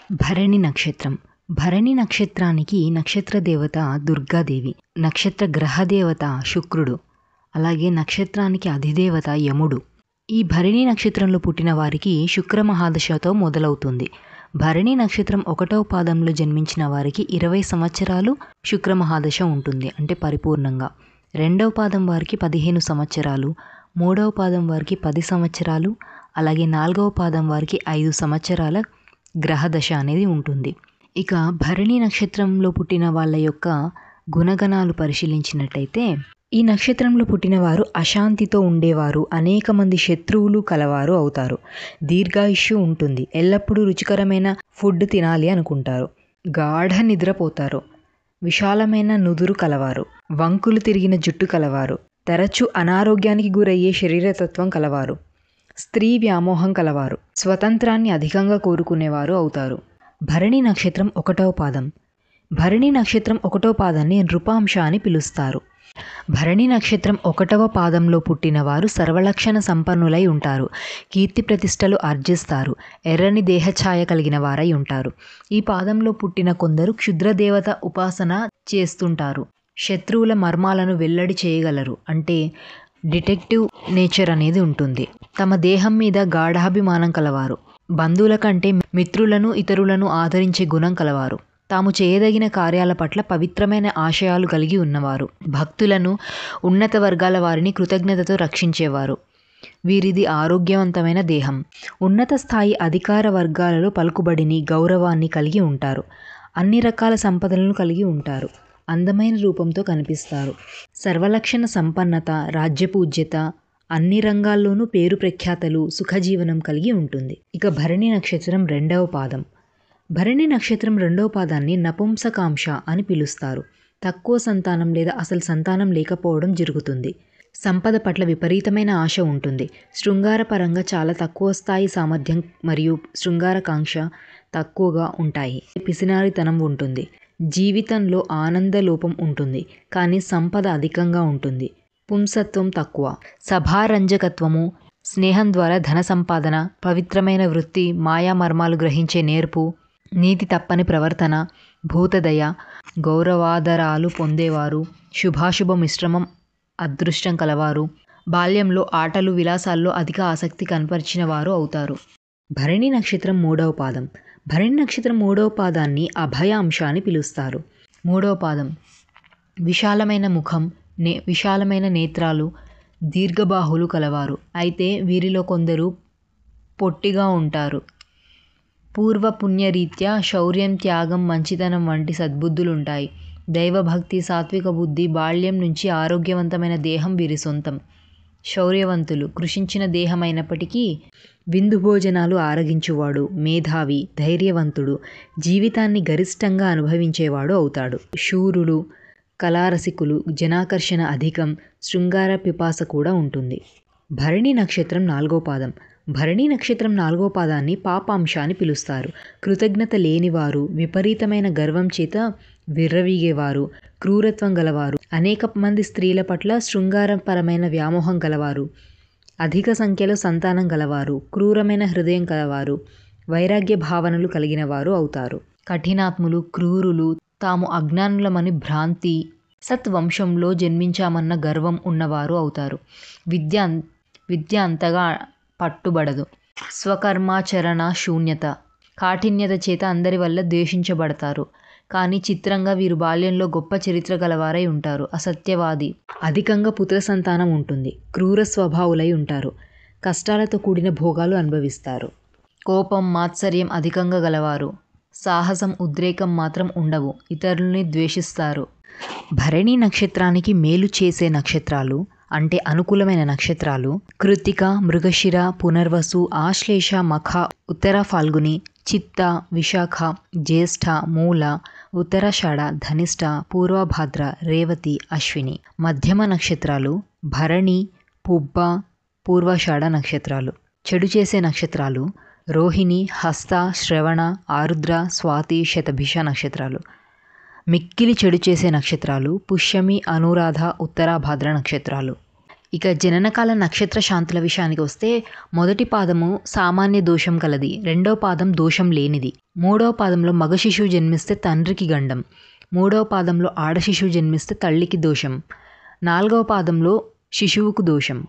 భరణి నక్షత్రం. భరణి నక్షత్రానికి నక్షత్ర దేవత దుర్గాదేవి, నక్షత్ర గ్రహ దేవత శుక్రుడు, అలాగే నక్షత్రానికి అధిదేవత యముడు. ఈ భరణి నక్షత్రంలో పుట్టిన వారికి శుక్ర మహాదశతో మొదలవుతుంది. భరణి నక్షత్రం 1వ పాదంలో జన్మించిన వారికి 20 సంవత్సరాలు శుక్ర మహాదశ ఉంటుంది, అంటే పరిపూర్ణంగా. 2వ పాదం వారికి 15 సంవత్సరాలు, 3వ పాదం వారికి 10 సంవత్సరాలు, అలాగే 4వ పాదం వారికి 5 సంవత్సరాల గ్రహదశ అనేది ఉంటుంది. ఇక భరణి నక్షత్రంలో పుట్టిన వాళ్ళ యొక్క గుణగణాలు పరిశీలించినట్టయితే, ఈ నక్షత్రంలో పుట్టిన వారు అశాంతితో ఉండేవారు, అనేక మంది శత్రువులు కలవారు అవుతారు. దీర్ఘాయుష్యు ఉంటుంది, ఎల్లప్పుడూ రుచికరమైన ఫుడ్ తినాలి అనుకుంటారు, గాఢ నిద్రపోతారు, విశాలమైన నుదురు కలవారు, వంకులు తిరిగిన జుట్టు కలవారు, తరచూ అనారోగ్యానికి గురయ్యే శరీరతత్వం కలవారు, స్త్రీ వ్యామోహం కలవారు, స్వతంత్రాన్ని అధికంగా కోరుకునేవారు అవుతారు. భరణి నక్షత్రం 1వ పాదం. భరణి నక్షత్రం 1వ పాదాన్ని నృపాంశ అని పిలుస్తారు. భరణి నక్షత్రం 1వ పాదంలో పుట్టిన వారు సర్వలక్షణ సంపన్నులై ఉంటారు, కీర్తి ప్రతిష్టలు ఆర్జిస్తారు, ఎర్రని దేహఛాయ కలిగిన వారై ఉంటారు. ఈ పాదంలో పుట్టిన కొందరు క్షుద్రదేవత ఉపాసన చేస్తుంటారు, శత్రువుల మర్మాలను వెల్లడి చేయగలరు, అంటే డిటెక్టివ్ నేచర్ అనేది ఉంటుంది. తమ దేహం మీద గాఢాభిమానం కలవారు, బంధువుల కంటే మిత్రులను ఇతరులను ఆదరించే గుణం కలవారు, తాము చేయదగిన కార్యాల పట్ల పవిత్రమైన ఆశయాలు కలిగి ఉన్నవారు, భక్తులను, ఉన్నత వర్గాల వారిని కృతజ్ఞతతో రక్షించేవారు. వీరిది ఆరోగ్యవంతమైన దేహం, ఉన్నత స్థాయి అధికార వర్గాలలో పలుకుబడిని, గౌరవాన్ని కలిగి ఉంటారు, అన్ని రకాల సంపదలను కలిగి ఉంటారు, అందమైన రూపంతో కనిపిస్తారు, సర్వలక్షణ సంపన్నత, రాజ్యపూజ్యత, అన్ని రంగాల్లోనూ పేరు ప్రఖ్యాతలు, సుఖజీవనం కలిగి ఉంటుంది. ఇక భరణి నక్షత్రం 2వ పాదం. భరణి నక్షత్రం 2వ పాదాన్ని నపుంసకాంక్ష అని పిలుస్తారు. తక్కువ సంతానం లేదా అసలు సంతానం లేకపోవడం జరుగుతుంది. సంపద పట్ల విపరీతమైన ఆశ ఉంటుంది. శృంగారపరంగా చాలా తక్కువ స్థాయి సామర్థ్యం మరియు శృంగారకాంక్ష తక్కువగా ఉంటాయి. పిసినారితనం ఉంటుంది. జీవితంలో ఆనందలోపం ఉంటుంది, కానీ సంపద అధికంగా ఉంటుంది. పుంసత్వం తక్కువ. సభారంజకత్వము, స్నేహం ద్వారా ధన సంపాదన, పవిత్రమైన వృత్తి, మాయా మర్మాలు గ్రహించే నేర్పు, నీతి తప్పని ప్రవర్తన, భూతదయ, గౌరవాదరాలు పొందేవారు, శుభాశుభ మిశ్రమం అదృష్టం కలవారు, బాల్యంలో ఆటలు విలాసాల్లో అధిక ఆసక్తి కనపరిచిన వారు అవుతారు. భరణి నక్షత్రం 3వ పాదం. భరణి నక్షత్రం 3వ పాదాన్ని అభయాంశ అని పిలుస్తారు. 3వ పాదం విశాలమైన ముఖం, విశాలమైన నేత్రాలు, దీర్ఘబాహులు కలవారు. అయితే వీరిలో కొందరు పొట్టిగా ఉంటారు. పూర్వ పుణ్యరీత్యా శౌర్యం, త్యాగం, మంచితనం వంటి సద్బుద్ధులుంటాయి. దైవభక్తి, సాత్విక బుద్ధి, బాల్యం నుంచి ఆరోగ్యవంతమైన దేహం వీరి సొంతం. శౌర్యవంతులు, కృషించిన దేహమైనప్పటికీ విందు భోజనాలు ఆరగించువాడు, మేధావి, ధైర్యవంతుడు, జీవితాన్ని గరిష్టంగా అనుభవించేవాడు అవుతాడు. శూరులు, కళారసికులు, జనాకర్షణ అధికం, శృంగార పిపాస కూడా ఉంటుంది. భరణి నక్షత్రం 4వ పాదం. భరణి నక్షత్రం 4వ పాదాన్ని పాపాంశ అని పిలుస్తారు. కృతజ్ఞత లేనివారు, విపరీతమైన గర్వం చేత విర్రవీగేవారు, క్రూరత్వం గలవారు, అనేక మంది స్త్రీల పట్ల శృంగారపరమైన వ్యామోహం గలవారు, అధిక సంఖ్యలో సంతానం గలవారు, క్రూరమైన హృదయం గలవారు, వైరాగ్య భావనలు కలిగిన వారు అవుతారు. కఠినాత్ములు, క్రూరులు, తాము అజ్ఞానులమని భ్రాంతి, సత్వంశంలో జన్మించామన్న గర్వం ఉన్నవారు అవుతారు. విద్య అంతగా పట్టుబడదు. స్వకర్మాచరణ శూన్యత, కాఠిన్యత చేత అందరి వల్ల ద్వేషించబడతారు. కానీ చిత్రంగా వీరు బాల్యంలో గొప్ప చరిత్ర గలవారై ఉంటారు. అసత్యవాది, అధికంగా పుత్ర సంతానం ఉంటుంది, క్రూర స్వభావులై ఉంటారు, కష్టాలతో కూడిన భోగాలు అనుభవిస్తారు, కోపం, మాత్సర్యం అధికంగా గలవారు, సాహసం, ఉద్రేకం మాత్రం ఉండవు, ఇతరులని ద్వేషిస్తారు. భరణి నక్షత్రానికి మేలు చేసే నక్షత్రాలు, అంటే అనుకూలమైన నక్షత్రాలు: కృత్తిక, మృగశిర, పునర్వసు, ఆశ్లేష, మఖ, ఉత్తర ఫాల్గుని, చిత్త, విశాఖ, జ్యేష్ఠ, మూల, ఉత్తరాషాఢ, ధనిష్ట, పూర్వభాద్ర, రేవతి, అశ్విని. మధ్యమ నక్షత్రాలు: భరణి, పుబ్బ, పూర్వాషాఢ నక్షత్రాలు. చెడు చేసే నక్షత్రాలు: రోహిణి, హస్త, శ్రవణ, ఆరుద్ర, స్వాతి, శతభిష నక్షత్రాలు. మిక్కిలి చెడు చేసే నక్షత్రాలు: పుష్యమి, అనురాధ, ఉత్తరాభాద్ర నక్షత్రాలు. ఇక జననకాల నక్షత్ర శాంతుల విషయానికి వస్తే మొదటి పాదము సామాన్య దోషం కలది, రెండవ పాదం దోషం లేనిది, మూడవ పాదంలో మగ శిశువు జన్మిస్తే తండ్రికి గండం, మూడవ పాదంలో ఆడ శిశువు జన్మిస్తే తల్లికి దోషం, నాలుగవ పాదంలో శిశువుకు దోషం.